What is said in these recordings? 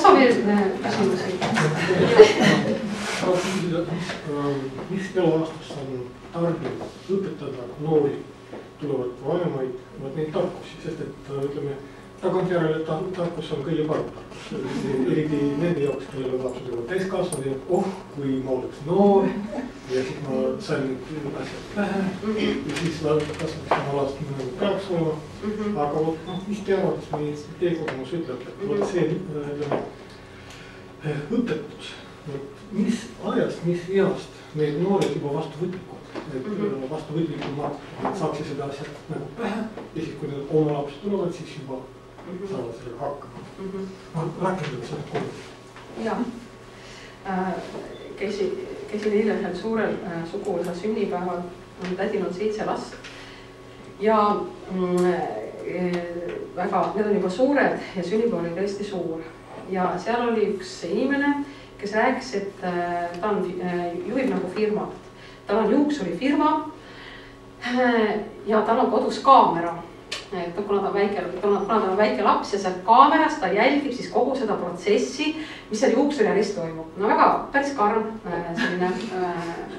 Kas on veel küsimusi? Mis eluaastas on tarvis õpetada noori tulevad vanemaid neid tarkusi, sest et ütleme, tagantjärele tarkus on kõige parem tarkus. Eriti nende jaoks, kellel on lapsed juba täiskasvanud ja kui ma oleks noor ja siis ma sain need asjad pähe ja siis kas ma last nagu peaks olema. Aga mis te arvates meie teekogemus ütleb, et see õpetus, mis ajast, mis east need noored juba vastuvõtlikud, vastuvõtlikumad, et saaks seda asjad nagu pähe ja siis kui need oma lapsed tulevad, siis juba saavad selle hakkama. Rakendada seda kogu. Jah. Käisin eile ühel suurel suguvõsa sünnipäeval, on tädil on 7 last ja väga, need on juba suured ja sünnipäev oli tõesti suur. Ja seal oli üks inimene, kes rääkis, et ta juhib nagu firmat. Tal on juuksurifirma ja tal on kodus kaamera. Kuna ta on väike laps ja seal kaameras ta jälgib siis kogu seda protsessi, mis seal juuksuriäris toimub. No väga päris karm selline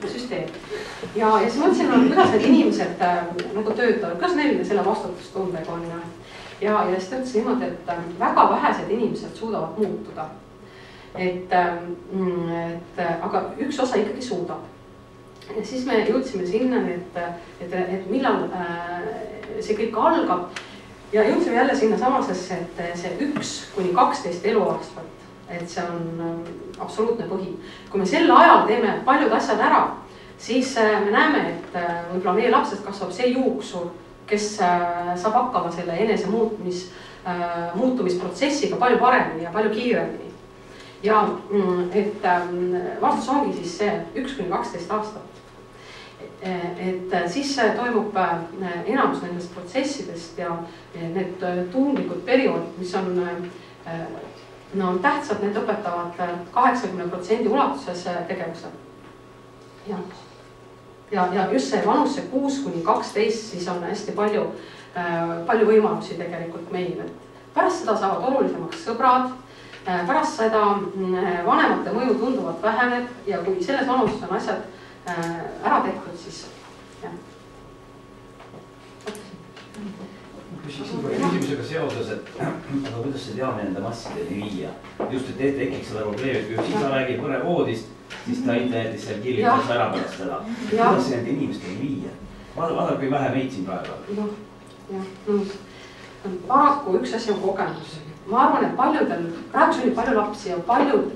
süsteem. Ja siis mõtlesin, kuidas need inimesed nagu töötavad, kuidas neil selle vastutustundega on. Ja siis ta ütles niimoodi, et väga vähesed inimesed suudavad muutuda. Aga üks osa ikkagi suudab. Ja siis me jõudsime sinna, et millal see kõik algab. Ja jõudsime jälle sinna samasesse, et see 1–12 eluaastat, et see on absoluutne põhi. Kui me sel ajal teeme paljud asjad ära, siis me näeme, et võib-olla meie lapsest kasvab see juuksur, kes saab hakkama selle enese muutumisprotsessiga palju paremini ja palju kiiremini. Ja et vastus ongi siis see 1–12 aastat. Et siis toimub enamus nendest protsessidest ja need tundlikud perioodid, mis on tähtsad, need õpetavad 80% ulatuses tegevuse. Ja just see vanus, see 6–12, siis on hästi palju võimalusi tegelikult meil. Pärast seda saavad olulisemaks sõbrad, pärast seda vanemate mõju tunduvalt väheneb ja kui selles vanuses on asjad ära tehtud, siis jah. Küsimusega seoses, et aga kuidas see teadmine nende massideni viia? Just, et tekiks seda probleemi, et kui üks isa räägib võrevoodist, siis ta internetis seal kirjutas ära pärast seda. Kuidas see nende inimesteni viia? Vaadake, kui vähe meid siin praegu. Paraku üks asi on kogemus. Ma arvan, et paljudel, praegu sünnib palju lapsi ja paljud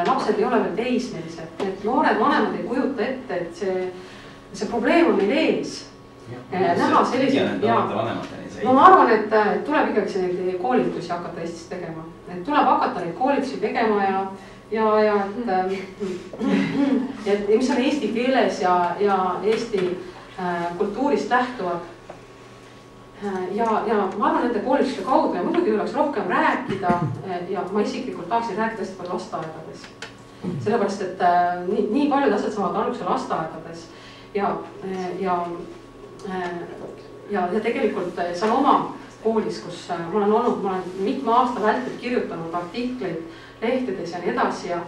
lapsed ei ole veel teismelised. Et noored vanemad ei kujuta ette, et see probleem on meil ees. Näha selliseid ja ma arvan, et tuleb ikkagi neid koolitusi hakata Eestis tegema. Et tuleb hakata neid koolitusi tegema ja mis on eesti keeles ja eesti kultuurist lähtuvad. Ja ma arvan nende koolituste kaudu ja muidugi tuleks rohkem rääkida ja ma isiklikult tahaksin rääkida hästi palju lasteaedades. Sellepärast, et nii paljud asjad saavad alguse lasteaedades ja tegelikult seal oma koolis, kus ma olen mitme aasta vältel kirjutanud artikleid lehtedes ja nii edasi ja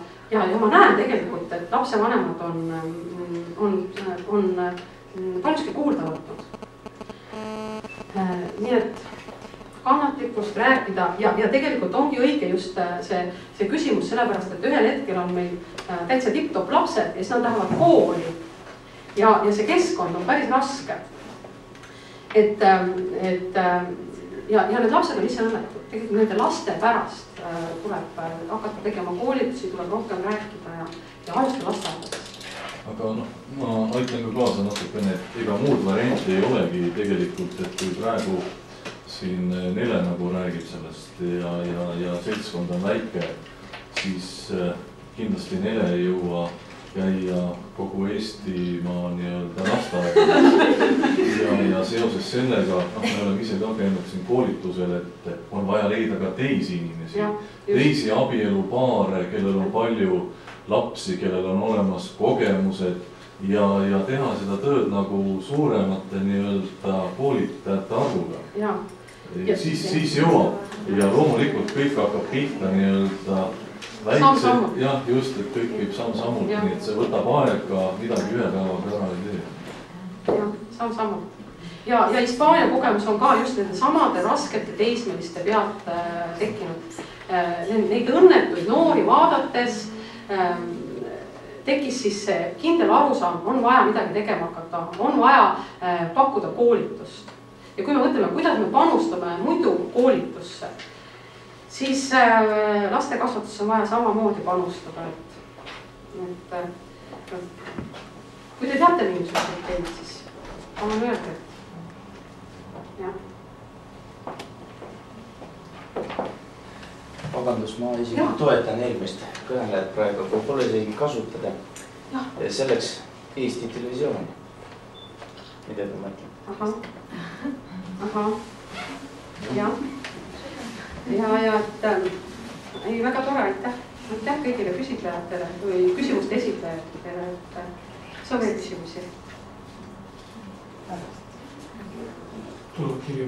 ma näen tegelikult, et lapsevanemad on paljuski kuulda võtnud. Nii et kannatlikkust rääkida ja tegelikult ongi õige just see küsimus sellepärast, et ühel hetkel on meil täitsa tipp-top lapsed ja siis nad lähevad kooli ja see keskkond on päris raske. Ja need lapsed on ise õnnetud, tegelikult nende laste pärast tuleb hakata tegema koolitusi, tuleb rohkem rääkida ja alustada lasteaedades. Aga ma aitan ka kaasa natukene, et ega muud varianti ei olegi tegelikult, et kui praegu siin Nele nagu räägib sellest ja seltskond on väike, siis kindlasti Nele ei jõua käia kogu Eestimaa nii-öelda lasteaedades ja seoses sellega, me oleme ise ka käinud siin koolitusel, et on vaja leida ka teisi inimesi, teisi abielupaare, kellel on palju lapsi, kellel on olemas kogemused ja teha seda tööd nagu suuremate nii-öelda koolitajate arvuga. siis jõuab ja loomulikult kõik hakkab pihta nii-öelda väikse, jah, just, et kõik viib samm-sammult, nii et see võtab aega, midagi ühe päevaga ära ei tee. jah, samm-sammult. Ja Hispaania kogemus on ka just nende samade raskete teismeliste pealt tekkinud. Neid õnnetuid noori vaadates tekkis siis see kindel arusaam, on vaja midagi tegema hakata, on vaja pakkuda koolitust. Ja kui me mõtleme, kuidas me panustame muidu koolitusse, siis laste kasvatusse on vaja samamoodi panustada. Kui te teate mingisugused teid, siis palun öelda. Vabandust, ma isegi toetan eelmist kõnelejat praegu, kui pole isegi kasutada selleks Eesti televisiooni. Mida te mõtlete? Ahah. Ja, ei, väga tore, aitäh kõigile küsitlejatele või küsimuste esitlejatele, et see on veel küsimusi. Tuleb kirju.